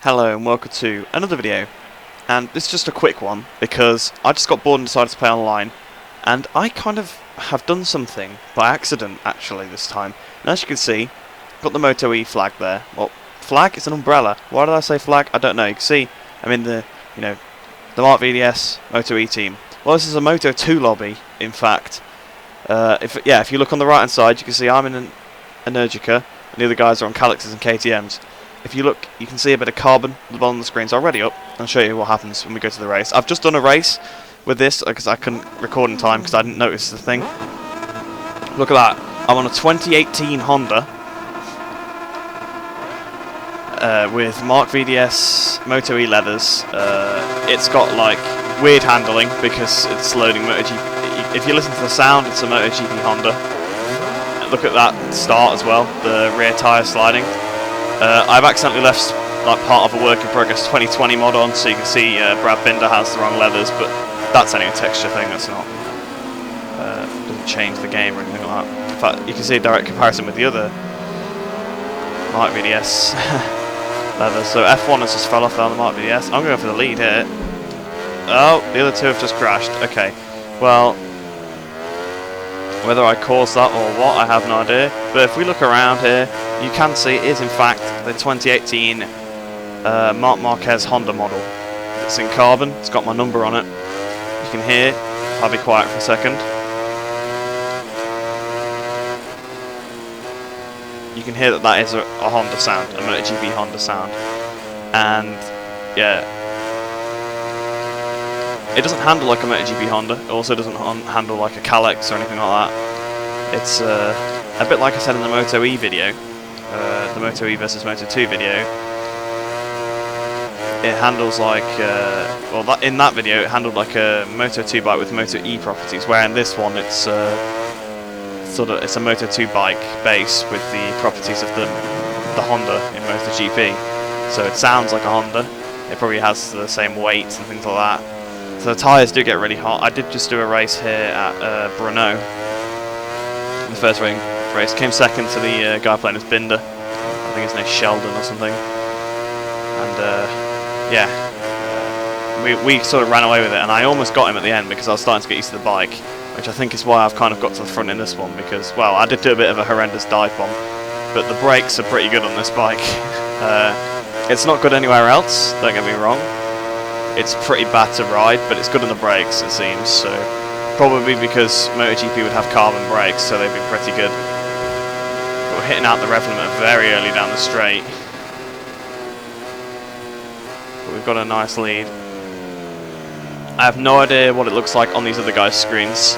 Hello and welcome to another video, and this is just a quick one because I just got bored and decided to play online, and I kind of have done something by accident actually this time. And as you can see, got the MotoE flag there. Well, flag? It's an umbrella. Why did I say flag? I don't know. You can see I'm in the, the Mark VDS MotoE team. Well, this is a Moto2 lobby, in fact. If you look on the right hand side, you can see I'm in an Energica, and the other guys are on Calyxes and KTMs. If you look, you can see a bit of carbon at the bottom of the screen. It's already up. I'll show you what happens when we go to the race. I've just done a race with this because I couldn't record in time because I didn't notice the thing. Look at that. I'm on a 2018 Honda with Mark VDS MotoE leathers. It's got like weird handling because it's loading MotoGP. If you listen to the sound, it's a MotoGP Honda. Look at that start as well. The rear tyre sliding. I've accidentally left like part of a work in progress 2020 mod on, so you can see Brad Binder has the wrong leathers, but that's only a texture thing. That's not doesn't change the game or anything like that. In fact, you can see a direct comparison with the other Mark VDS leathers. So F1 has just fell off down the Mark VDS. I'm going for the lead here. Oh, the other two have just crashed. Okay, well, whether I caused that or what, I have no idea. But if we look around here, you can see it is in fact the 2018 Marc Marquez Honda model. It's in carbon, it's got my number on it. You can hear, I'll be quiet for a second. You can hear that is a Honda sound, a MotoGP Honda sound. And yeah, it doesn't handle like a MotoGP Honda, it also doesn't handle like a Calyx or anything like that. It's a bit like I said in the MotoE video. The MotoE versus Moto2 video, it handles like, in that video it handled like a Moto2 bike with MotoE properties, where in this one it's it's a Moto2 bike base with the properties of the Honda in MotoGP. So it sounds like a Honda, it probably has the same weight and things like that. So the tyres do get really hot. I did just do a race here at Brno, in the first race, came second to the guy playing as Binder. I think his name's Sheldon or something. And we sort of ran away with it, and I almost got him at the end because I was starting to get used to the bike, which I think is why I've kind of got to the front in this one, because, well, I did do a bit of a horrendous dive bomb, but the brakes are pretty good on this bike. It's not good anywhere else, don't get me wrong. It's pretty bad to ride, but it's good on the brakes, it seems, so probably because MotoGP would have carbon brakes, so they've been pretty good. But we're hitting out the rev limiter very early down the straight. But we've got a nice lead. I have no idea what it looks like on these other guys' screens,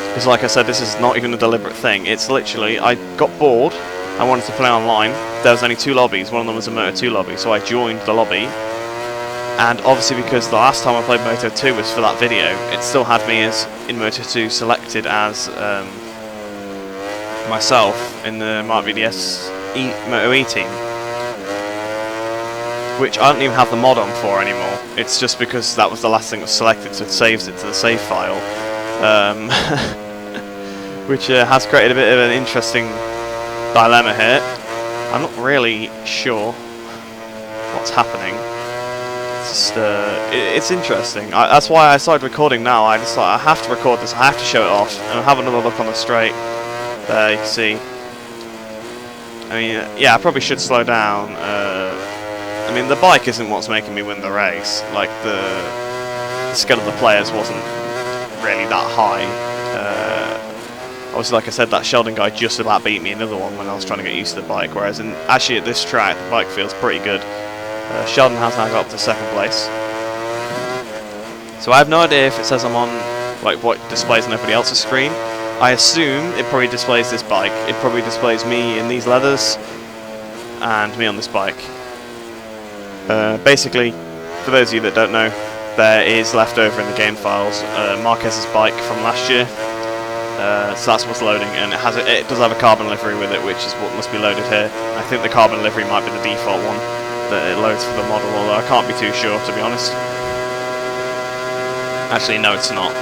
because like I said, this is not even a deliberate thing. It's literally, I got bored, I wanted to play online. There was only two lobbies, one of them was a Moto2 lobby, so I joined the lobby. And obviously because the last time I played Moto2 was for that video, it still had me as in Moto2 selected as myself in the Mark VDS MotoE team, which I don't even have the mod on for anymore. It's just because that was the last thing that was selected, so it saves it to the save file, which has created a bit of an interesting dilemma here. I'm not really sure what's happening. It's interesting. That's why I started recording now. I just thought I have to record this. I have to show it off and have another look on the straight. There you can see. I mean, yeah, I probably should slow down. I mean, the bike isn't what's making me win the race. Like the skill of the players wasn't really that high. Obviously, like I said, that Sheldon guy just about beat me another one when I was trying to get used to the bike. Whereas actually at this track, the bike feels pretty good. Sheldon has now got up to second place. So I have no idea if it says I'm on like what displays on everybody else's screen. I assume it probably displays this bike. It probably displays me in these leathers and me on this bike. Basically, for those of you that don't know, there is left over in the game files Marquez's bike from last year. So that's what's loading, and it does have a carbon livery with it, which is what must be loaded here. I think the carbon livery might be the default one that it loads for the model, although I can't be too sure, to be honest. Actually, no, it's not.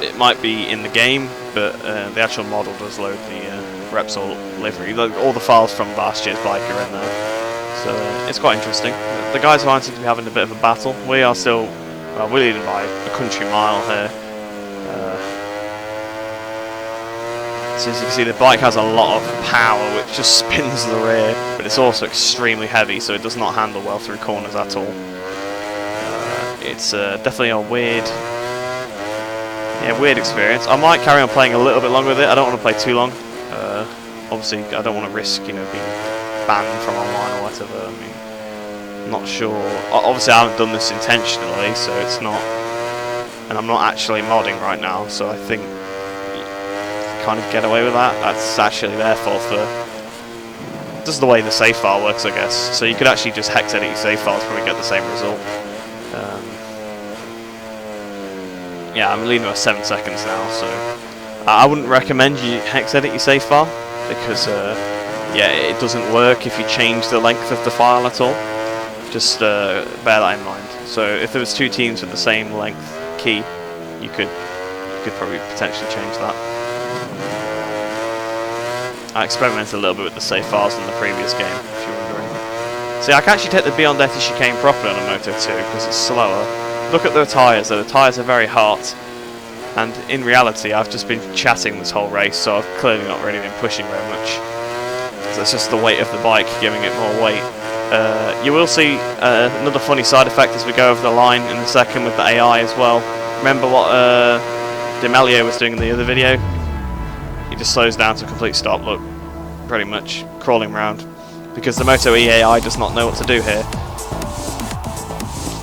It might be in the game, but the actual model does load the Repsol livery. All the files from last year's bike are in there. So it's quite interesting. The guys behind seem to be having a bit of a battle. We are still, we're leading by a country mile here. So as you can see, the bike has a lot of power, which just spins the rear, but it's also extremely heavy, so it does not handle well through corners at all. It's definitely a weird experience. I might carry on playing a little bit longer with it. I don't want to play too long. Obviously, I don't want to risk, being banned from online or whatever. I mean, I'm not sure. Obviously, I haven't done this intentionally, so it's not. And I'm not actually modding right now, so I think you kind of get away with that. That's actually their fault for. This is the way the save file works, I guess. So you could actually just hex edit your save files, probably get the same result. Yeah, I'm leading by 7 seconds now, so I wouldn't recommend you hex edit your save file because yeah, it doesn't work if you change the length of the file at all. Just bear that in mind. So if there was 2 teams with the same length key, you could probably potentially change that. I experimented a little bit with the save files in the previous game, if you're wondering. See, I can actually take the Beyond Etty chicane properly on a Moto 2 because it's slower. Look at the tyres, though. The tyres are very hot. And in reality, I've just been chatting this whole race, so I've clearly not really been pushing very much. So it's just the weight of the bike giving it more weight. You will see another funny side effect as we go over the line in a second with the AI as well. Remember what D'Amelio was doing in the other video? He just slows down to a complete stop, look, pretty much crawling around. Because the MotoE AI does not know what to do here.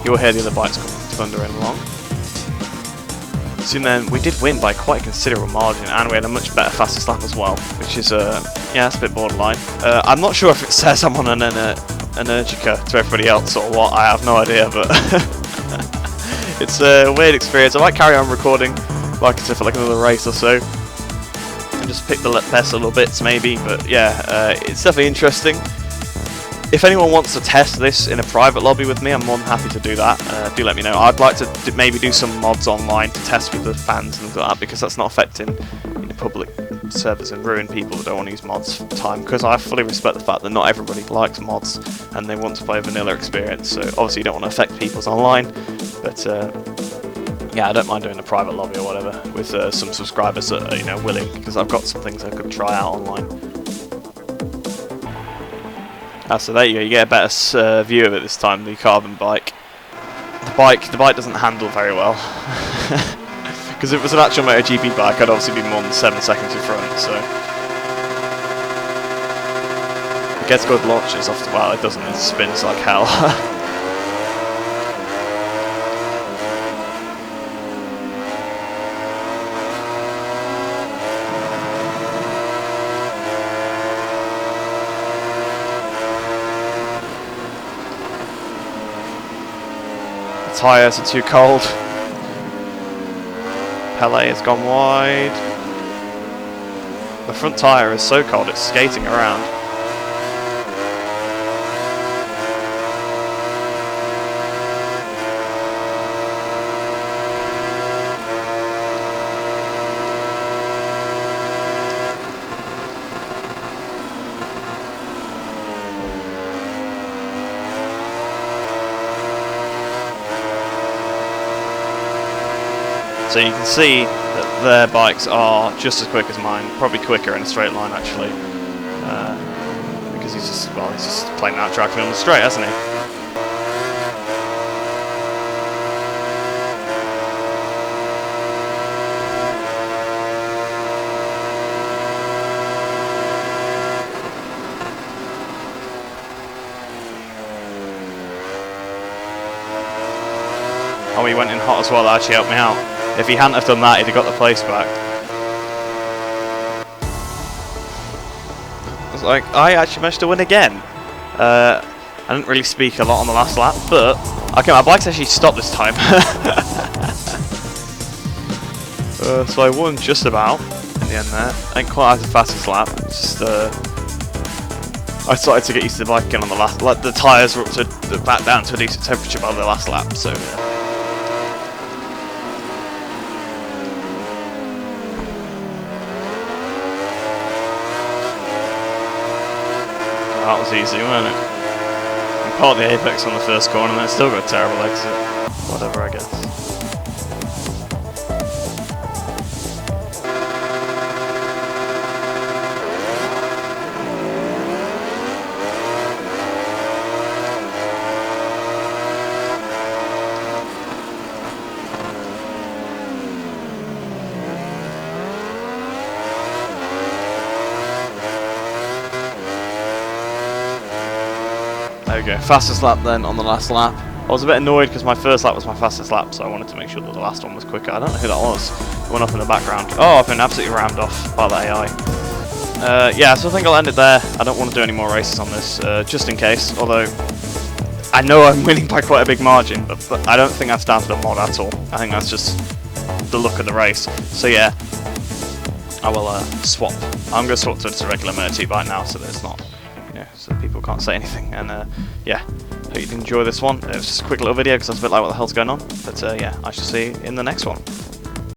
You will hear the other bikes coming thundering along. So then we did win by quite a considerable margin, and we had a much better fastest lap as well, which is yeah, it's a bit borderline. I'm not sure if it says I'm on an Energica to everybody else or what. I have no idea, but it's a weird experience. I might carry on recording, like I said, for like another race or so, and just pick the best little bits maybe. But yeah, it's definitely interesting. If anyone wants to test this in a private lobby with me, I'm more than happy to do that. Do let me know. I'd like to maybe do some mods online to test with the fans and things like that, because that's not affecting public servers and ruin people who don't want to use mods for time, because I fully respect the fact that not everybody likes mods and they want to play a vanilla experience. So obviously you don't want to affect people's online, but yeah, I don't mind doing a private lobby or whatever with some subscribers that are willing, because I've got some things I could try out online. So there you go, you get a better view of it this time, the carbon bike. The bike doesn't handle very well. Because if it was an actual MotoGP bike, I'd obviously be more than 7 seconds in front, so... It gets good launches off the well, it doesn't, it spins like hell. Tyres are too cold. Pele has gone wide. The front tyre is so cold it's skating around. So you can see that their bikes are just as quick as mine, probably quicker in a straight line actually, because he's just playing out track me on the straight, hasn't he? Oh, he went in hot as well, that actually helped me out. If he hadn't have done that, he'd have got the place back. I was like, I actually managed to win again. I didn't really speak a lot on the last lap, but okay, my bike's actually stopped this time. So I won just about in the end there. I ain't quite as the fastest lap. Just I started to get used to the bike again on the last. Like the tyres were up to back down to a decent temperature by the last lap, so. That was easy, wasn't it? part the apex on the first corner and then still got a terrible exit. Whatever, I guess. There we go, fastest lap then on the last lap. I was a bit annoyed because my first lap was my fastest lap, so I wanted to make sure that the last one was quicker. I don't know who that was. It went off in the background. Oh, I've been absolutely rammed off by the AI. Yeah, so I think I'll end it there. I don't want to do any more races on this, just in case. Although, I know I'm winning by quite a big margin, but I don't think that's down to the mod at all. I think that's just the look of the race. So yeah, I will swap. I'm going to swap to a regular MotoE bike now, so that it's not, so people can't say anything. And yeah, hope you enjoy this one. It was just a quick little video because I was a bit like, what the hell's going on? But yeah, I shall see you in the next one.